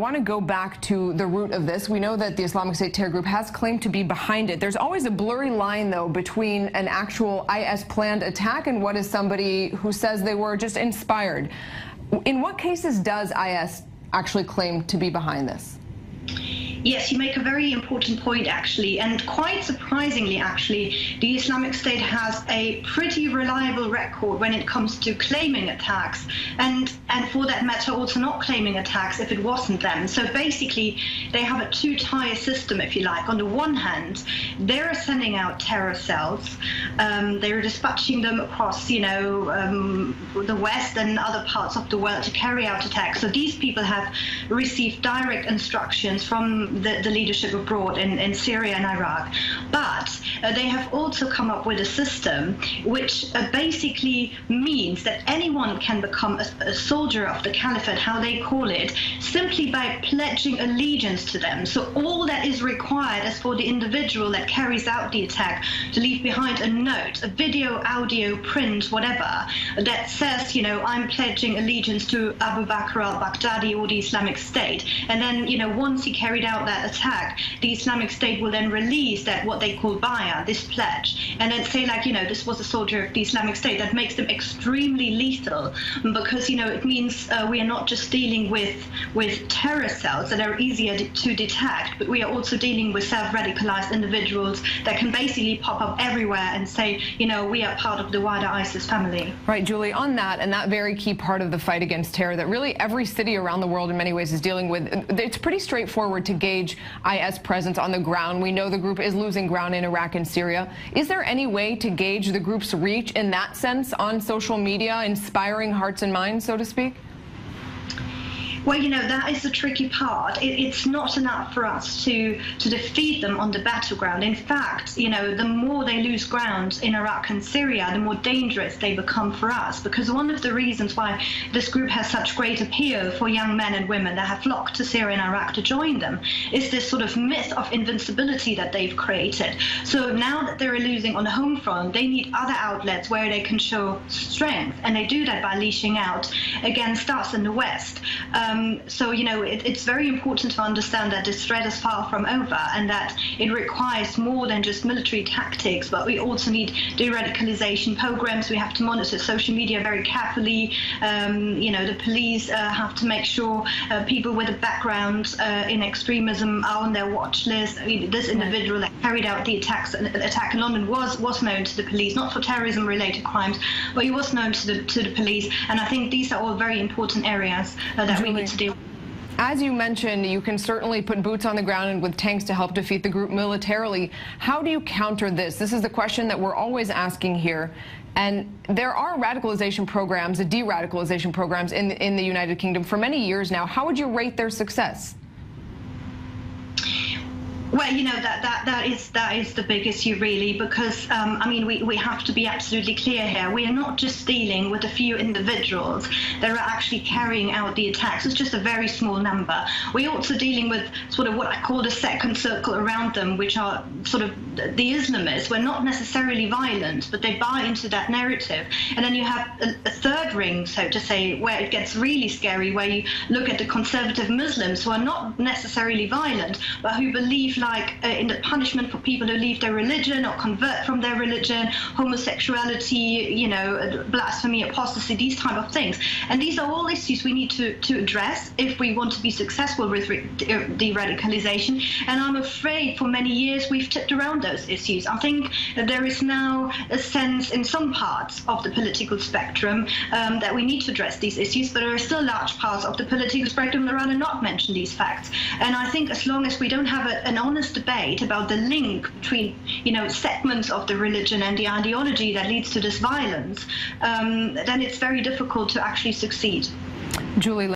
I want to go back to the root of this. We know that the Islamic State terror group has claimed to be behind it. There's always a blurry line, though, between an actual IS planned attack and what is somebody who says they were just inspired. In what cases does IS actually claim to be behind this? Yes, you make a very important point, actually, and quite surprisingly, actually, the Islamic State has a pretty reliable record when it comes to claiming attacks, and for that matter, also not claiming attacks if it wasn't them. So basically, they have a two-tier system, if you like. On the one hand, they're sending out terror cells. They're dispatching them across, the West and other parts of the world to carry out attacks. So these people have received direct instructions from the leadership abroad in Syria and Iraq. But they have also come up with a system which basically means that anyone can become a soldier of the caliphate, how they call it, simply by pledging allegiance to them. So all that is required is for the individual that carries out the attack to leave behind a note, a video, audio, print, whatever, that says, I'm pledging allegiance to Abu Bakr al-Baghdadi or the Islamic State. And then, once he carried out that attack, the Islamic State will then release that, what they call bay'ah, this pledge, and then say, this was a soldier of the Islamic State. That makes them extremely lethal, because it means we are not just dealing with terror cells that are easier to detect, but we are also dealing with self-radicalized individuals that can basically pop up everywhere and say, we are part of the wider ISIS family. Right, Julie, on that, and that very key part of the fight against terror that really every city around the world in many ways is dealing with, it's pretty straightforward to gauge IS presence on the ground. We know the group is losing ground in Iraq and Syria. Is there any way to gauge the group's reach in that sense on social media, inspiring hearts and minds, so to speak? Well, that is the tricky part. It's not enough for us to defeat them on the battleground. In fact, the more they lose ground in Iraq and Syria, the more dangerous they become for us. Because one of the reasons why this group has such great appeal for young men and women that have flocked to Syria and Iraq to join them is this sort of myth of invincibility that they've created. So now that they're losing on the home front, they need other outlets where they can show strength. And they do that by leashing out against us in the West. So, it's very important to understand that this threat is far from over and that it requires more than just military tactics, but we also need de-radicalization programs. We have to monitor social media very carefully. The police have to make sure people with a background in extremism are on their watch list. This individual that carried out the attack in London was known to the police, not for terrorism-related crimes, but he was known to the police. And I think these are all very important areas that we need to deal with. As you mentioned, you can certainly put boots on the ground and with tanks to help defeat the group militarily. How do you counter this? This is the question that we're always asking here. And there are radicalization programs, de-radicalization programs in the United Kingdom for many years now. How would you rate their success? Well, that is the big issue, really, because, we have to be absolutely clear here. We are not just dealing with a few individuals that are actually carrying out the attacks. It's just a very small number. We're also dealing with sort of what I call the second circle around them, which are sort of the Islamists. We're not necessarily violent, but they buy into that narrative. And then you have a third ring, so to say, where it gets really scary, where you look at the conservative Muslims who are not necessarily violent, but who believe in the punishment for people who leave their religion or convert from their religion, homosexuality, blasphemy, apostasy, these type of things. And these are all issues we need to address if we want to be successful with de-radicalization. And I'm afraid for many years we've tipped around those issues. I think that there is now a sense in some parts of the political spectrum that we need to address these issues, but there are still large parts of the political spectrum that rather not mention these facts. And I think as long as we don't have an honest debate about the link between, segments of the religion and the ideology that leads to this violence, then it's very difficult to actually succeed. Julie